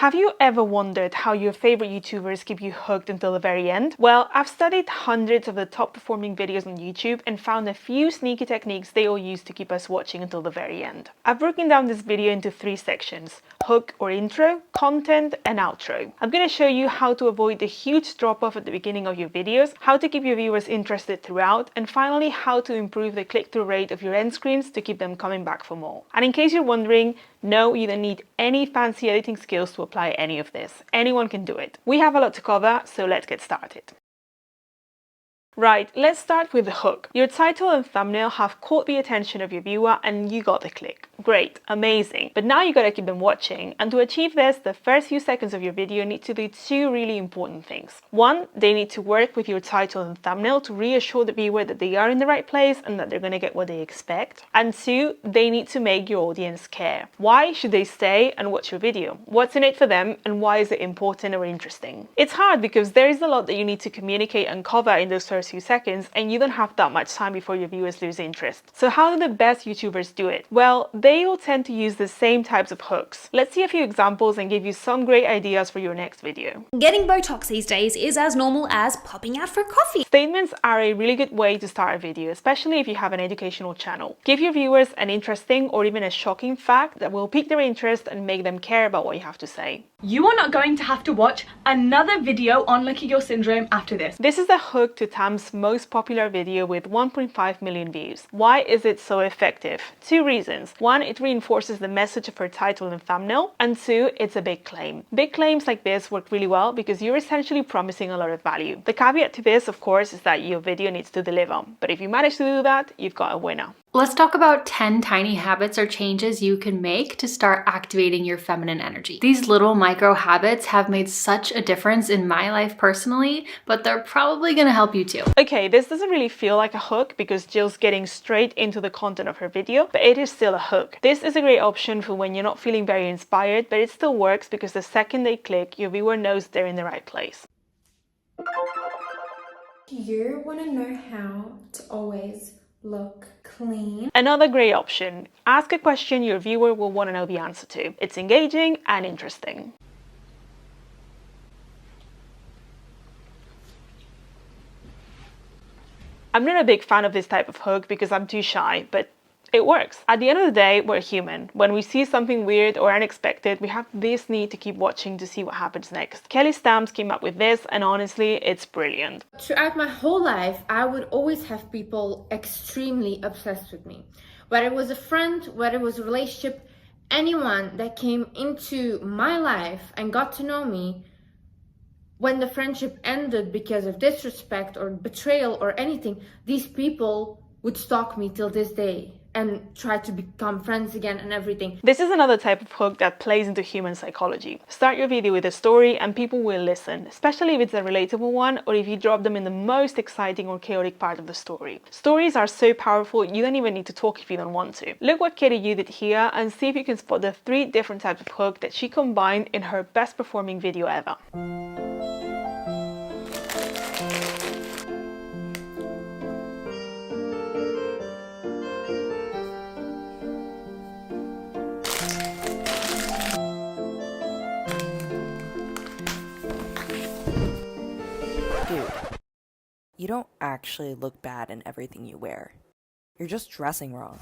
Have you ever wondered how your favorite YouTubers keep you hooked until the very end? Well, I've studied hundreds of the top performing videos on YouTube and found a few sneaky techniques they all use to keep us watching until the very end. I've broken down this video into 3 sections: hook or intro, content, and outro. I'm going to show you how to avoid the huge drop-off at the beginning of your videos, how to keep your viewers interested throughout, and finally how to improve the click-through rate of your end screens to keep them coming back for more. And in case you're wondering, no, you don't need any fancy editing skills to apply any of this. Anyone can do it. We have a lot to cover, so let's get started. Right, let's start with the hook. Your title and thumbnail have caught the attention of your viewer and you got the click. Great, amazing. But now you gotta keep them watching, and to achieve this, the first few seconds of your video need to do 2 really important things. 1, they need to work with your title and thumbnail to reassure the viewer that they are in the right place and that they're gonna get what they expect. And 2, they need to make your audience care. Why should they stay and watch your video? What's in it for them and why is it important or interesting? It's hard because there is a lot that you need to communicate and cover in those first few seconds, and you don't have that much time before your viewers lose interest. So how do the best YouTubers do it? Well, they all tend to use the same types of hooks. Let's see a few examples and give you some great ideas for your next video. Getting Botox these days is as normal as popping out for coffee. Statements are a really good way to start a video, especially if you have an educational channel. Give your viewers an interesting or even a shocking fact that will pique their interest and make them care about what you have to say. You are not going to have to watch another video on Lucky Girl Syndrome after this. This is the hook to Tam's most popular video with 1.5 million views. Why is it so effective? 2 reasons. 1, it reinforces the message of her title and thumbnail, and 2, it's a big claim. Big claims like this work really well because you're essentially promising a lot of value. The caveat to this, of course, is that your video needs to deliver, but if you manage to do that, you've got a winner. Let's talk about 10 tiny habits or changes you can make to start activating your feminine energy. These little micro habits have made such a difference in my life personally, but they're probably gonna help you too. Okay, this doesn't really feel like a hook because Jill's getting straight into the content of her video, but it is still a hook. This is a great option for when you're not feeling very inspired, but it still works because the second they click, your viewer knows they're in the right place. You want to know how to always look clean. Another great option. Ask a question your viewer will want to know the answer to. It's engaging and interesting. I'm not a big fan of this type of hook because I'm too shy, but it works. At the end of the day, we're human. When we see something weird or unexpected, we have this need to keep watching to see what happens next. Kelly Stamps came up with this, and honestly, it's brilliant. Throughout my whole life, I would always have people extremely obsessed with me. Whether it was a friend, whether it was a relationship, anyone that came into my life and got to know me, when the friendship ended because of disrespect or betrayal or anything, these people would stalk me till this day and try to become friends again and everything. This is another type of hook that plays into human psychology. Start your video with a story and people will listen, especially if it's a relatable one or if you drop them in the most exciting or chaotic part of the story. Stories are so powerful, you don't even need to talk if you don't want to. Look what Katie Yu did here and see if you can spot the 3 different types of hook that she combined in her best performing video ever. Dude, you don't actually look bad in everything you wear. You're just dressing wrong.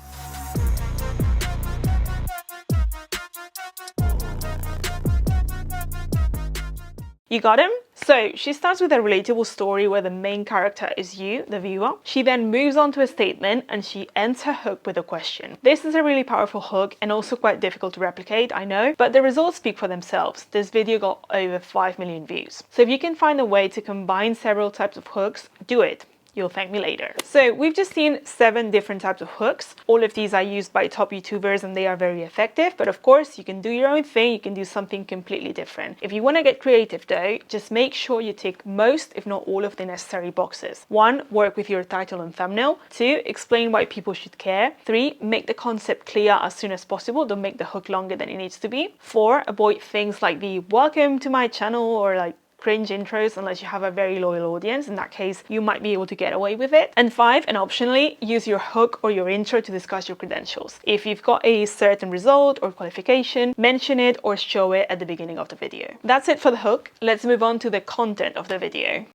You got him? So she starts with a relatable story where the main character is you, the viewer. She then moves on to a statement and she ends her hook with a question. This is a really powerful hook and also quite difficult to replicate, I know, but the results speak for themselves. This video got over 5 million views. So if you can find a way to combine several types of hooks, do it. You'll thank me later. So we've just seen 7 different types of hooks. All of these are used by top YouTubers and they are very effective. But of course, you can do your own thing. You can do something completely different. If you want to get creative though, just make sure you tick most, if not all of the necessary boxes. 1, work with your title and thumbnail. 2, explain why people should care. 3, make the concept clear as soon as possible. Don't make the hook longer than it needs to be. 4, avoid things like the welcome to my channel or like cringe intros unless you have a very loyal audience. In that case, you might be able to get away with it. And 5, and optionally, use your hook or your intro to discuss your credentials. If you've got a certain result or qualification, mention it or show it at the beginning of the video. That's it for the hook. Let's move on to the content of the video.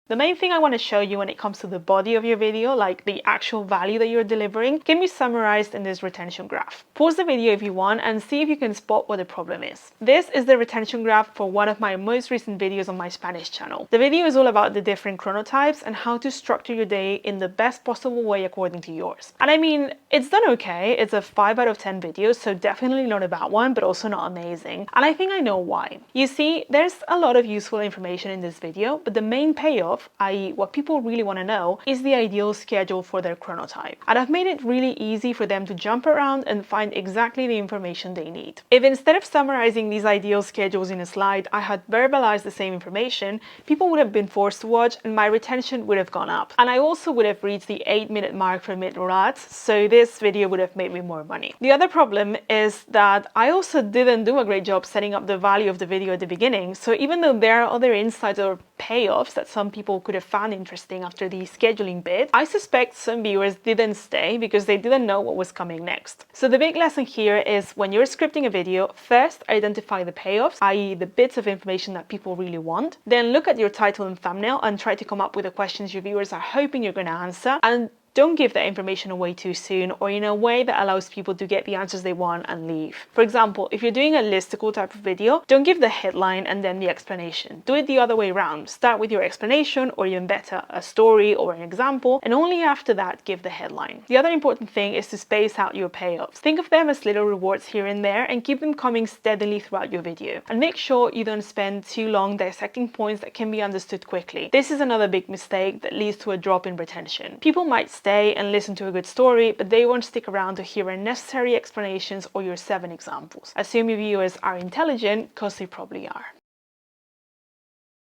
The main thing I want to show you when it comes to the body of your video, like the actual value that you're delivering, can be summarized in this retention graph. Pause the video if you want and see if you can spot what the problem is. This is the retention graph for one of my most recent videos on my Spanish channel. The video is all about the different chronotypes and how to structure your day in the best possible way according to yours. And I mean, it's done okay. It's a 5 out of 10 video, so definitely not a bad one, but also not amazing. And I think I know why. You see, there's a lot of useful information in this video, but the main payoff, i.e. what people really want to know, is the ideal schedule for their chronotype. And I've made it really easy for them to jump around and find exactly the information they need. If instead of summarizing these ideal schedules in a slide, I had verbalized the same information, people would have been forced to watch and my retention would have gone up. And I also would have reached the 8-minute mark for mid-roll ads, so this video would have made me more money. The other problem is that I also didn't do a great job setting up the value of the video at the beginning, so even though there are other insights or payoffs that some people could have found interesting after the scheduling bit, I suspect some viewers didn't stay because they didn't know what was coming next. So the big lesson here is when you're scripting a video, first identify the payoffs, i.e. the bits of information that people really want, then look at your title and thumbnail and try to come up with the questions your viewers are hoping you're going to answer, and don't give that information away too soon or in a way that allows people to get the answers they want and leave. For example, if you're doing a listicle type of video, don't give the headline and then the explanation. Do it the other way around. Start with your explanation or even better, a story or an example, and only after that give the headline. The other important thing is to space out your payoffs. Think of them as little rewards here and there and keep them coming steadily throughout your video. And make sure you don't spend too long dissecting points that can be understood quickly. This is another big mistake that leads to a drop in retention. People might stay and listen to a good story, but they won't stick around to hear unnecessary explanations or your 7 examples. Assume your viewers are intelligent, because they probably are.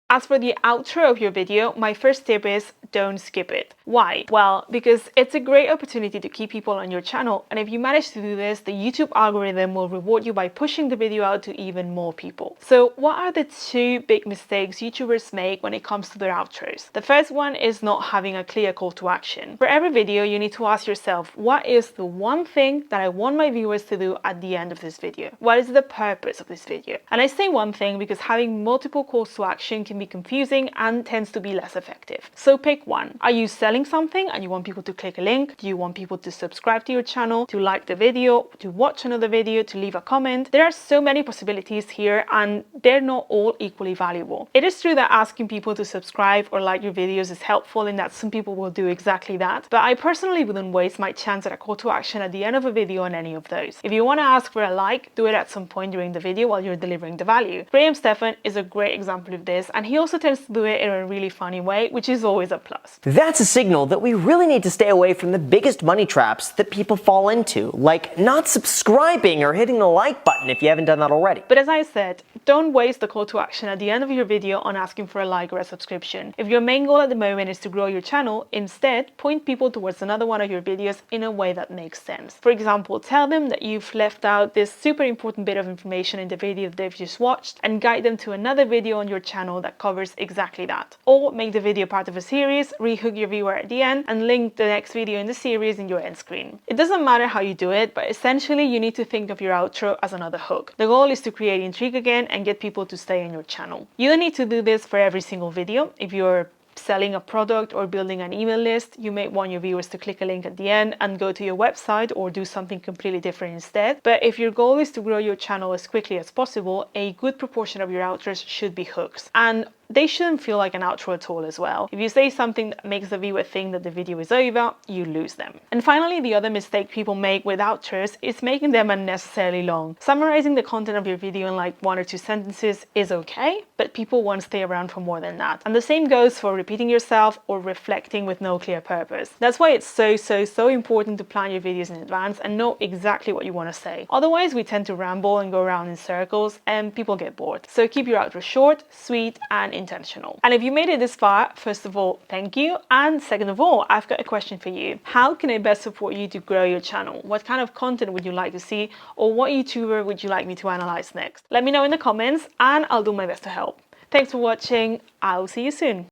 As for the outro of your video, my first tip is don't skip it. Why? Well, because it's a great opportunity to keep people on your channel, and if you manage to do this, the YouTube algorithm will reward you by pushing the video out to even more people. So what are the 2 big mistakes YouTubers make when it comes to their outros? The first one is not having a clear call to action. For every video, you need to ask yourself, what is the one thing that I want my viewers to do at the end of this video? What is the purpose of this video? And I say one thing because having multiple calls to action can be confusing and tends to be less effective. So pick one. Are you selling something and you want people to click a link? Do you want people to subscribe to your channel, to like the video, to watch another video, to leave a comment? There are so many possibilities here and they're not all equally valuable. It is true that asking people to subscribe or like your videos is helpful in that some people will do exactly that, but I personally wouldn't waste my chance at a call to action at the end of a video on any of those. If you want to ask for a like, do it at some point during the video while you're delivering the value. Graham Stephan is a great example of this, and he also tends to do it in a really funny way, which is always a plus. That's a signal that we really need to stay away from the biggest money traps that people fall into, like not subscribing or hitting the like button if you haven't done that already. But as I said, don't waste the call to action at the end of your video on asking for a like or a subscription. If your main goal at the moment is to grow your channel, instead point people towards another one of your videos in a way that makes sense. For example, tell them that you've left out this super important bit of information in the video that they've just watched and guide them to another video on your channel that covers exactly that. Or make the video part of a series, rehook your viewer at the end, and link the next video in the series in your end screen. It doesn't matter how you do it, but essentially you need to think of your outro as another hook. The goal is to create intrigue again and get people to stay on your channel. You don't need to do this for every single video. If you're selling a product or building an email list, you may want your viewers to click a link at the end and go to your website or do something completely different instead. But if your goal is to grow your channel as quickly as possible, a good proportion of your outros should be hooks. And they shouldn't feel like an outro at all as well. If you say something that makes the viewer think that the video is over, you lose them. And finally, the other mistake people make with outros is making them unnecessarily long. Summarizing the content of your video in like 1 or 2 sentences is okay, but people won't stay around for more than that. And the same goes for repeating yourself or reflecting with no clear purpose. That's why it's so important to plan your videos in advance and know exactly what you want to say. Otherwise, we tend to ramble and go around in circles and people get bored. So keep your outro short, sweet, and intentional. And if you made it this far, first of all, thank you. And second of all, I've got a question for you. How can I best support you to grow your channel? What kind of content would you like to see? Or what YouTuber would you like me to analyze next? Let me know in the comments and I'll do my best to help. Thanks for watching. I'll see you soon.